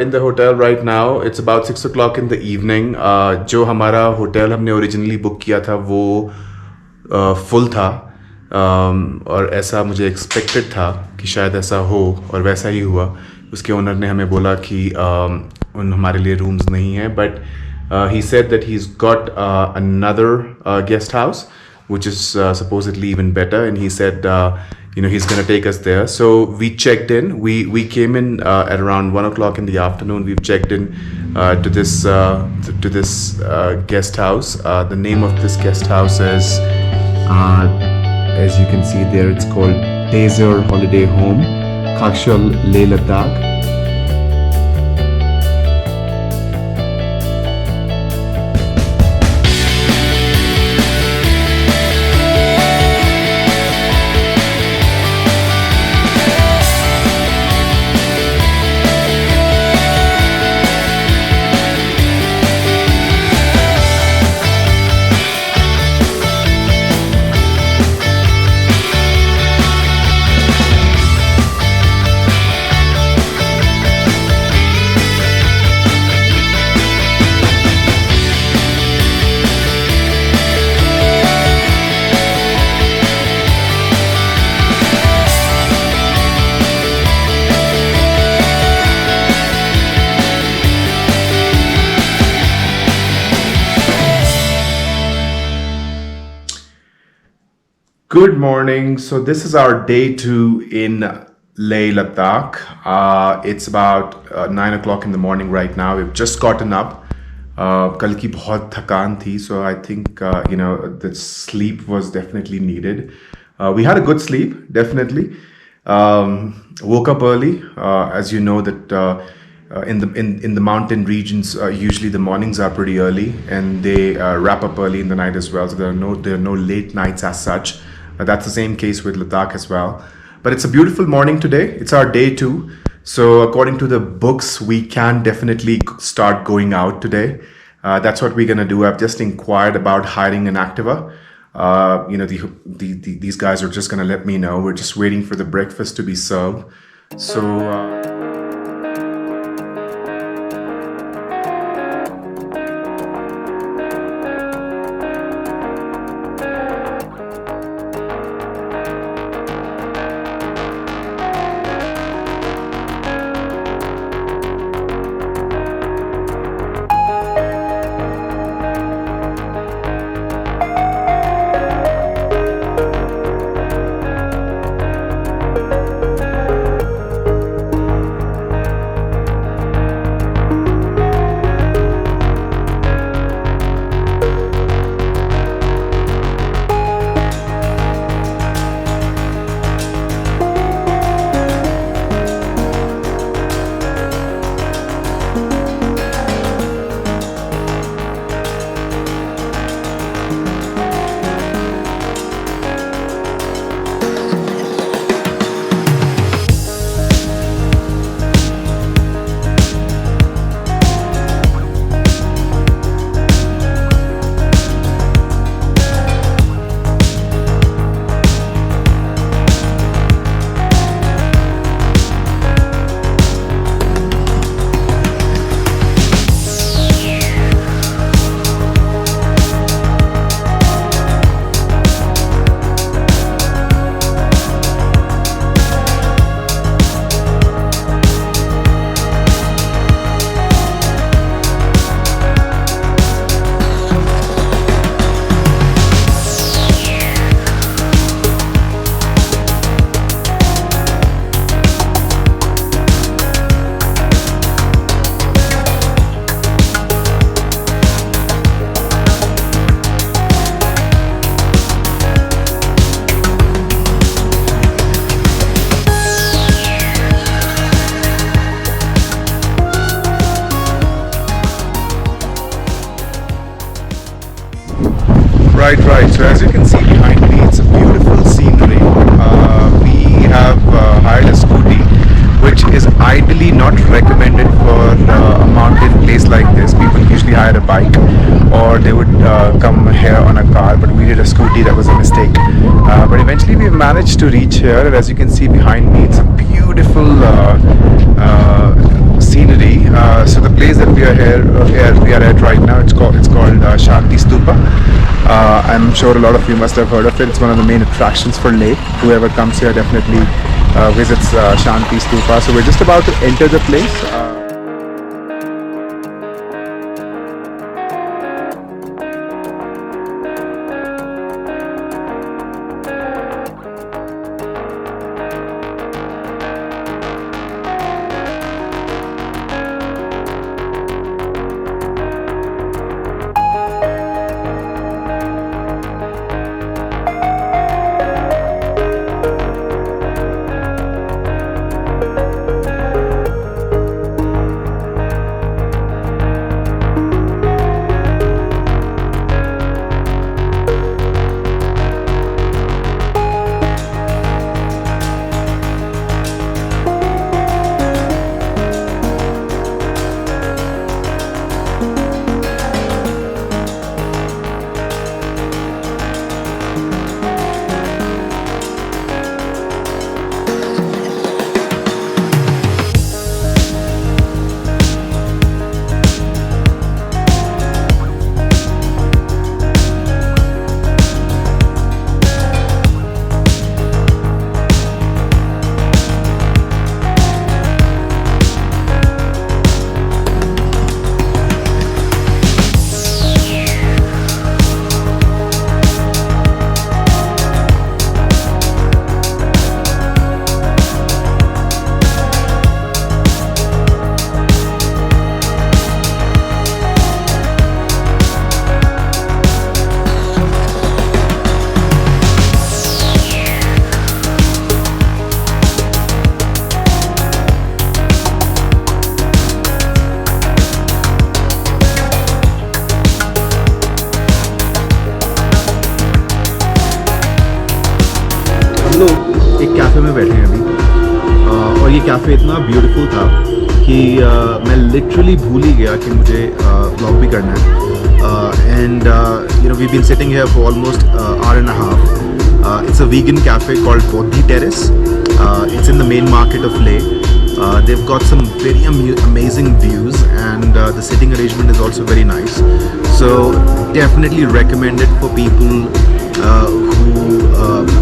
in the hotel right now. It's about 6 o'clock in the evening. जो हमारा hotel हमने originally book किया था वो फुल था, और ऐसा मुझे एक्सपेक्टेड था कि शायद ऐसा हो, और वैसा ही हुआ. उसके ओनर ने हमें बोला कि उन हमारे लिए रूम्स नहीं हैं, but he said that he's got another guest house which is supposedly even better, and he said he's going to take us there. So we checked in. We came in at around 1 o'clock in the afternoon. We've checked in to this guest house. The name of this guest house is, as you can see there, it's called Teyser Holiday Home, Khakshal, Leh Ladakh. Good morning. So this is our day 2 in Leh Ladakh. It's about 9 o'clock in the morning right now. We've just gotten up. कल की बहुत थकान थी, so I think the sleep was definitely needed. We had a good sleep, definitely. Woke up early. As you know that in the mountain regions, usually the mornings are pretty early, and they wrap up early in the night as well. So there are no late nights as such. That's the same case with Ladakh as well. But it's a beautiful morning today. It's our day 2. So according to the books, we can definitely start going out today. That's what we're going to do. I've just inquired about hiring an Activa. These guys are just going to let me know. We're just waiting for the breakfast to be served. So... Right. So as you can see behind me, it's a beautiful scenery. We have hired a scooty, which is ideally not recommended for a mountain place like this. People usually hire a bike, or they would come here on a car, but we did a scooty. That was a mistake. But eventually we managed to reach here, and as you can see behind me, it's a beautiful scenery. So the place that we are at right now, it's called Shanti Stupa. I'm sure a lot of you must have heard of it. It's one of the main attractions for Leh. Whoever comes here definitely visits Shanti Stupa. So we're just about to enter the place. लोग एक cafe में बैठे हैं अभी और ये cafe इतना beautiful था कि मैं लिटरली भूल ही गया कि मुझे व्लॉग भी करना है and you know we been sitting here for almost hour and a half. It's a vegan cafe called Bodhi Terrace. It's in the main market of Leh. They've got some very amazing views and the sitting arrangement is also very nice. So definitely recommend it for people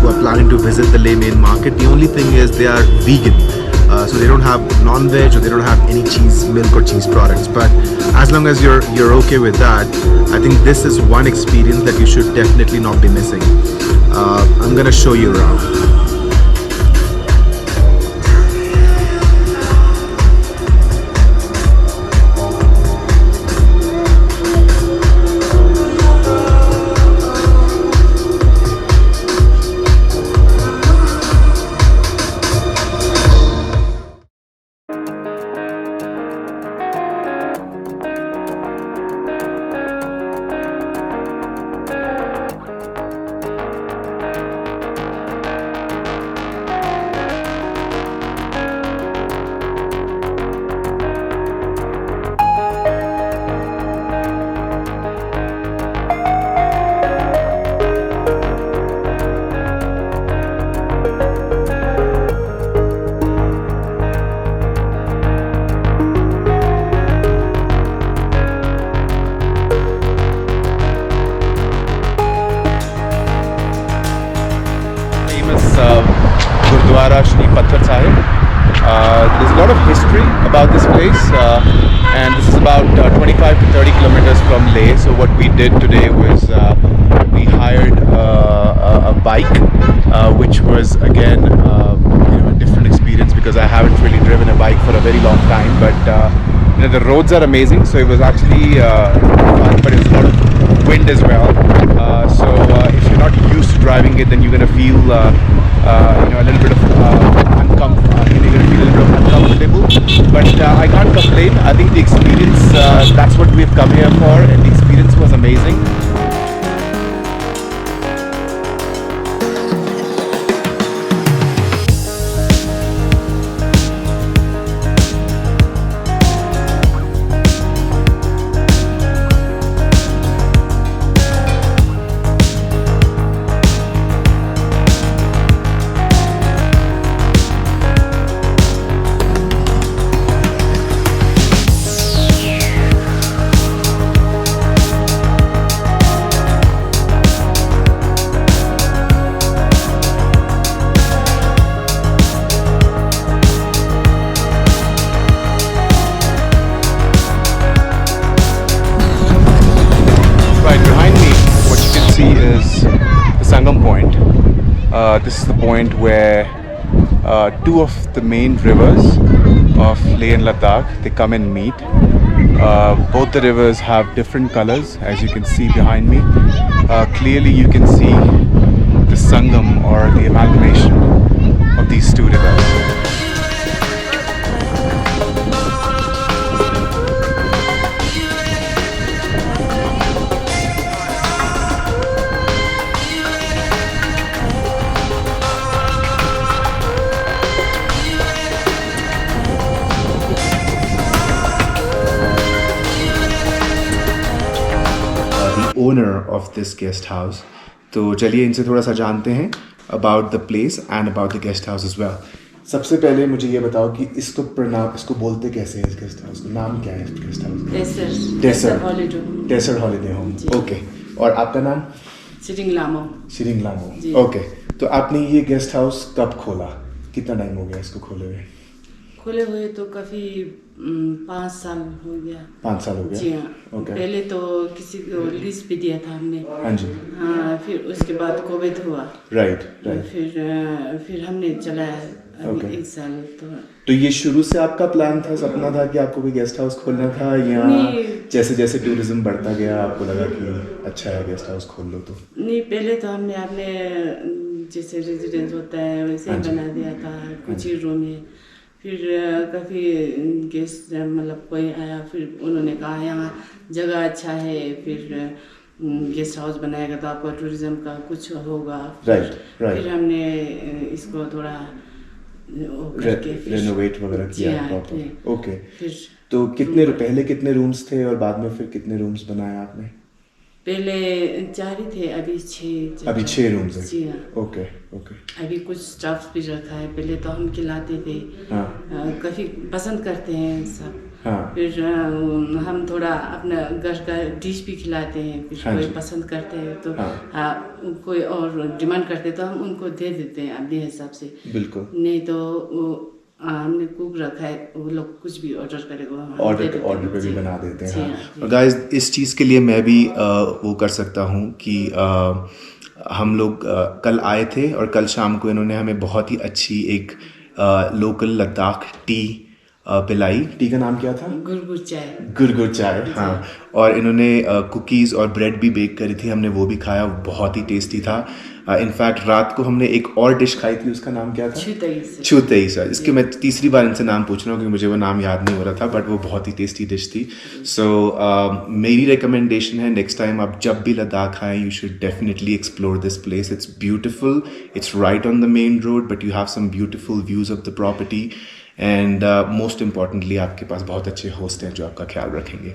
who are planning to visit the Leh main market. The only thing is they are vegan. So they don't have non-veg or they don't have any cheese, milk or cheese products. But as long as you're okay with that, I think this is one experience that you should definitely not be missing. I'm gonna show you around. Gurdwara Shri Pathar Sahib. There's a lot of history about this place and this is about 25 to 30 kilometers from Leh. So what we did today was we hired a bike which was again a different experience because I haven't really driven a bike for a very long time, but the roads are amazing, so it was actually fun, but it's a lot of wind as well. So if you're not used to driving it, then you're going to feel a little bit of uncomfortable, but I can't complain. I think the experience, that's what we've come here for, and the experience was amazing. This is the point where two of the main rivers of Leh and Ladakh, they come and meet. Both the rivers have different colors, as you can see behind me. Clearly you can see the Sangam, or the amalgamation of these two rivers. Owner of this guest house. तो चलिए इनसे थोड़ा सा जानते हैं about the place and about the guest house as well. सबसे पहले मुझे ये बताओ कि इसको बोलते कैसे हैं इस गेस्ट हाउस को? नाम क्या है इस गेस्ट हाउस का? Tasar holiday home. ओके. और आपका नाम? सिरिंग लामो. ओके. तो आपने ये गेस्ट हाउस कब खोला? कितना टाइम हो गया इसको खोले हुए? तो काफ़ी 5 साल हो गया. 5 साल हो गया. जी हाँ. Okay. पहले तो किसी को लीज पे दिया था हमने. हाँ जी. हाँ, फिर उसके बाद कोविड हुआ. राइट. फिर हमने चलाया अभी 1 साल. तो ये शुरू से आपका प्लान था, सपना था कि आपको भी गेस्ट हाउस खोलना था, या जैसे जैसे टूरिज्म बढ़ता गया आपको लगा कि अच्छा है गेस्ट हाउस खोल लो? तो नहीं, पहले तो हमने अपने जैसे रेजिडेंस होता है वैसे ही बना दिया था, कुछ ही रूम है. फिर काफ़ी गेस्ट मतलब कोई आया, फिर उन्होंने कहा यहाँ जगह अच्छा है, फिर गेस्ट हाउस बनाएगा तो आपका टूरिज्म का कुछ होगा. फिर हमने इसको थोड़ा रेनोवेट वगैरह किया प्रॉपर. ओके. तो पहले कितने रूम्स थे और बाद में फिर कितने रूम्स बनाया आपने? पहले 4 ही थे, अभी 6. अभी 6 रूम्स हैं. जी हाँ. ओके. अभी कुछ स्टाफ भी रखा है. पहले तो हम खिलाते थे. काफ़ी पसंद करते हैं सब. फिर हम थोड़ा अपना घर का डिश भी खिलाते हैं. फिर कोई पसंद करते हैं तो कोई और डिमांड करते तो हम उनको दे देते हैं अपने हिसाब से. बिल्कुल. नहीं तो हमने कुक रखा है, वो लोग कुछ भी ऑर्डर करेगा ऑर्डर पे भी बना देते हैं. और गाइस, इस चीज़ के लिए मैं भी वो कर सकता हूँ कि हम लोग कल आए थे और कल शाम को इन्होंने हमें बहुत ही अच्छी एक लोकल लद्दाख टी पिलाई. टी का नाम क्या था? गुरगुर चाय. हाँ. और इन्होंने कुकीज़ और ब्रेड भी बेक करी थी, हमने वो भी खाया, बहुत ही टेस्टी था. इनफैक्ट रात को हमने एक और डिश खाई थी, उसका नाम क्या था? तैसर. इसके मैं तीसरी बार इनसे नाम पूछ रहा हूँ क्योंकि मुझे वो नाम याद नहीं हो रहा था, बट वो बहुत ही टेस्टी डिश थी. सो मेरी रिकमेंडेशन है, नेक्स्ट टाइम आप जब भी लद्दाख आएँ, you should definitely explore this place. It's beautiful. It's right on the main road, but you have some beautiful views of the property. And most importantly आपके पास बहुत अच्छे होस्ट हैं जो आपका ख्याल रखेंगे.